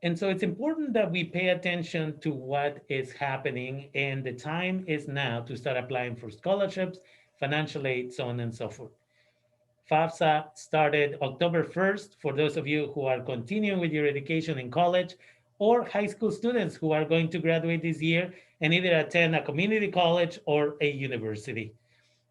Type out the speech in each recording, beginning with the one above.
And so it's important that we pay attention to what is happening, and the time is now to start applying for scholarships, financial aid, so on and so forth. FAFSA started October 1st for those of you who are continuing with your education in college or high school students who are going to graduate this year and either attend a community college or a university.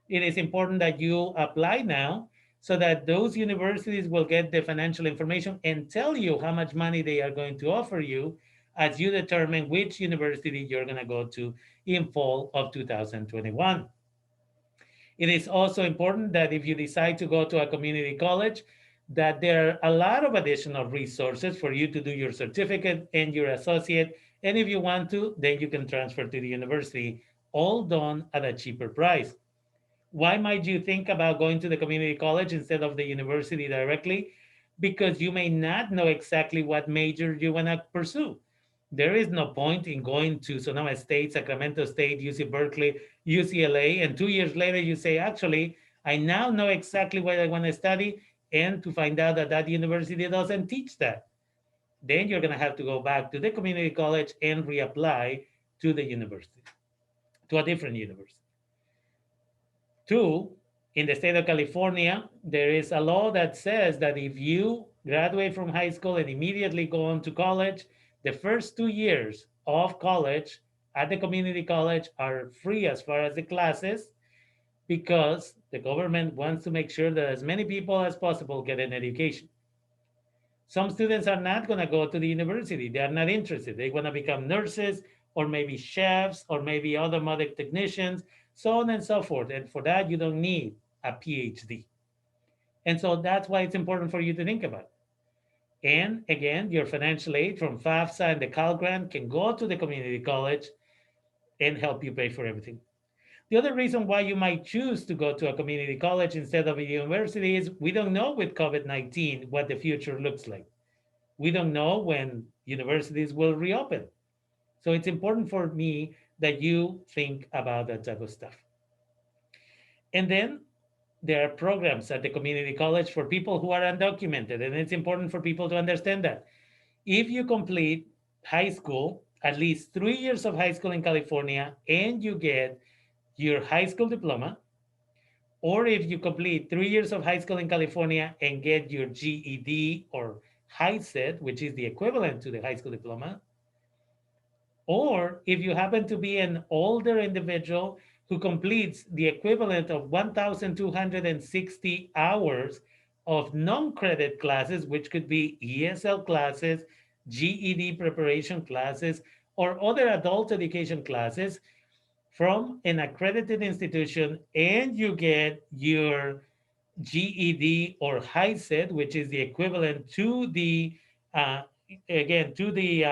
It is important that you apply now so that those universities will get the financial information and tell you how much money they are going to offer you as you determine which university you're going to go to in fall of 2021. It is also important that if you decide to go to a community college, that there are a lot of additional resources for you to do your certificate and your associate. And if you want to, then you can transfer to the university, all done at a cheaper price. Why might you think about going to the community college instead of the university directly? Because you may not know exactly what major you want to pursue. There is no point in going to Sonoma State, Sacramento State, UC Berkeley, UCLA, and 2 years later you say, actually, I now know exactly what I want to study, and to find out that that university doesn't teach that. Then you're going to have to go back to the community college and reapply to the university, to a different university. Two, in the state of California, there is a law that says that if you graduate from high school and immediately go on to college, the first 2 years of college at the community college are free as far as the classes, because the government wants to make sure that as many people as possible get an education. Some students are not going to go to the university. They are not interested. They want to become nurses or maybe chefs or maybe automotive technicians, so on and so forth. And for that, you don't need a PhD. And so that's why it's important for you to think about it. And again, your financial aid from FAFSA and the Cal Grant can go to the community college and help you pay for everything. The other reason why you might choose to go to a community college instead of a university is we don't know with COVID-19 what the future looks like. We don't know when universities will reopen. So it's important for me that you think about that type of stuff. And then there are programs at the community college for people who are undocumented. And it's important for people to understand that. If you complete high school, at least 3 years of high school in California, and you get your high school diploma, or if you complete 3 years of high school in California and get your GED or high set, which is the equivalent to the high school diploma, or if you happen to be an older individual who completes the equivalent of 1,260 hours of non credit classes, which could be ESL classes, GED preparation classes, or other adult education classes from an accredited institution, and you get your GED or high set, which is the equivalent to the uh, again to the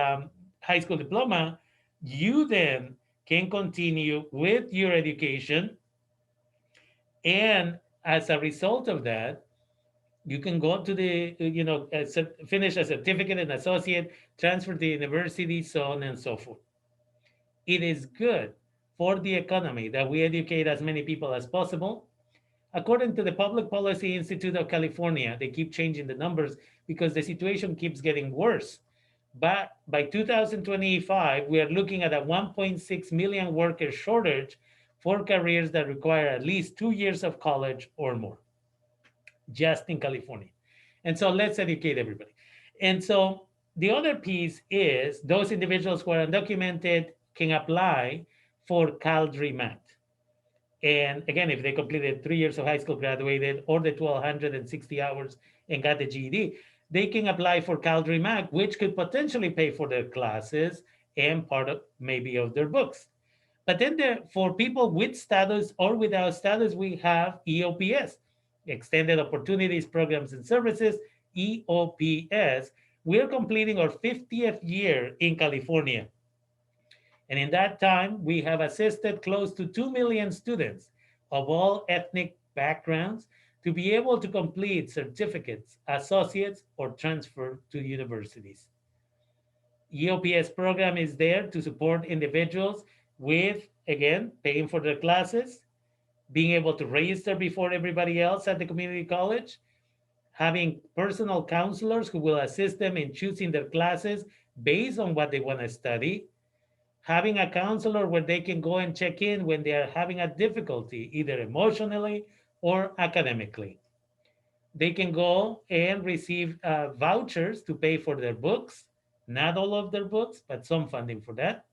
high school diploma, you then can continue with your education, and as a result of that, you can go to the finish a certificate and associate, transfer to the university, so on and so forth. It is good for the economy that we educate as many people as possible. According to the Public Policy Institute of California, they keep changing the numbers because the situation keeps getting worse. But by 2025, we are looking at a 1.6 million worker shortage for careers that require at least 2 years of college or more, just in California. And so let's educate everybody. And so the other piece is those individuals who are undocumented can apply for CalDREAM Act. And again, if they completed 3 years of high school, graduated, or the 1,260 hours and got the GED, they can apply for CalDREAM Act, which could potentially pay for their classes and part of maybe of their books. But then for people with status or without status, we have EOPS, Extended Opportunities Programs and Services, EOPS. We're completing our 50th year in California. And in that time, we have assisted close to 2 million students of all ethnic backgrounds to be able to complete certificates, associates, or transfer to universities. EOPS program is there to support individuals with, again, paying for their classes, being able to register before everybody else at the community college, having personal counselors who will assist them in choosing their classes based on what they want to study, having a counselor where they can go and check in when they are having a difficulty, either emotionally or academically. They can go and receive vouchers to pay for their books, not all of their books, but some funding for that.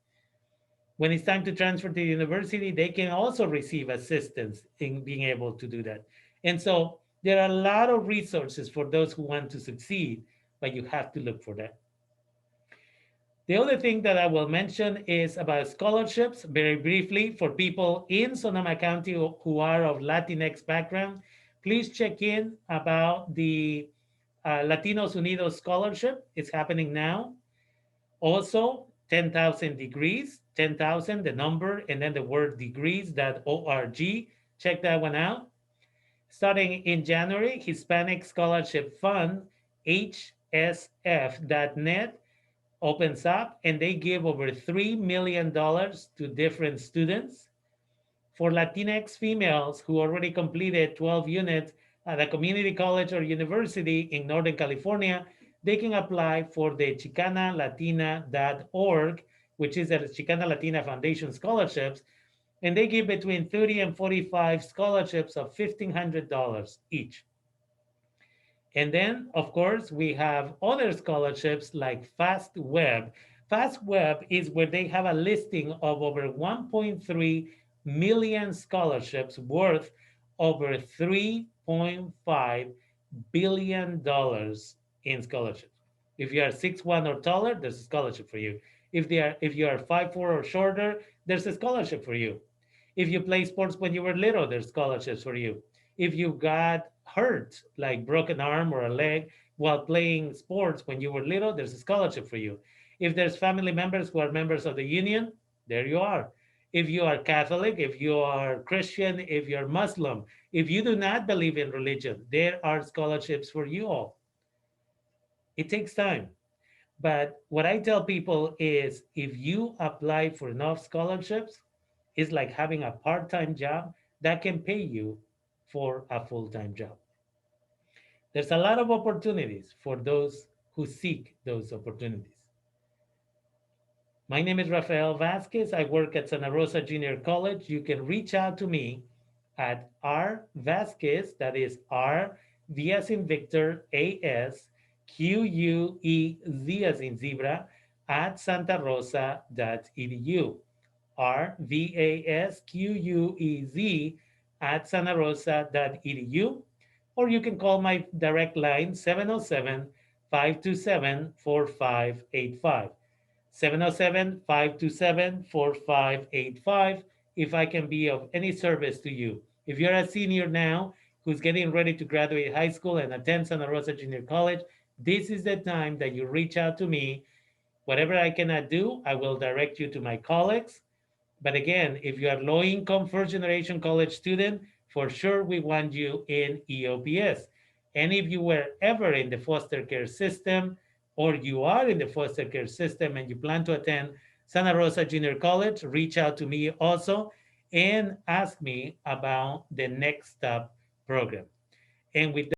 When it's time to transfer to the university, they can also receive assistance in being able to do that. And so there are a lot of resources for those who want to succeed, but you have to look for that. The other thing that I will mention is about scholarships, very briefly, for people in Sonoma County who are of Latinx background. Please check in about the Latinos Unidos Scholarship. It's happening now. Also, 10,000 degrees, 10,000, the number, and then the word degrees.org. Check that one out. Starting in January, Hispanic Scholarship Fund, hsf.net, opens up and they give over $3 million to different students. For Latinx females who already completed 12 units at a community college or university in Northern California, they can apply for the chicanalatina.org, which is the Chicana Latina Foundation scholarships, and they give between 30 and 45 scholarships of $1,500 each. And then, of course, we have other scholarships like Fast Web. Fast Web is where they have a listing of over 1.3 million scholarships worth over $3.5 billion in scholarships. If you are 6'1" or taller, there's a scholarship for you. If you are 5'4" or shorter, there's a scholarship for you. If you play sports when you were little, there's scholarships for you. If you got hurt, like broken arm or a leg, while playing sports when you were little, there's a scholarship for you. If there's family members who are members of the union, there you are. If you are Catholic, if you are Christian, if you're Muslim, if you do not believe in religion, there are scholarships for you all. It takes time. But what I tell people is if you apply for enough scholarships, it's like having a part time job that can pay you for a full time job. There's a lot of opportunities for those who seek those opportunities. My name is Rafael Vasquez. I work at Santa Rosa Junior College. You can reach out to me at R Vasquez, that is R V as in Victor, A S Q U E Z as in zebra, at santarosa.edu. RVASQUEZ at santarosa.edu, or you can call my direct line 707-527-4585. 707-527-4585 if I can be of any service to you. If you're a senior now who's getting ready to graduate high school and attend Santa Rosa Junior College, this is the time that you reach out to me. Whatever I cannot do, I will direct you to my colleagues. But again, if you are low income first generation college student, for sure we want you in EOPS. And if you were ever in the foster care system or you are in the foster care system and you plan to attend Santa Rosa Junior College, reach out to me also and ask me about the Next Step program. And with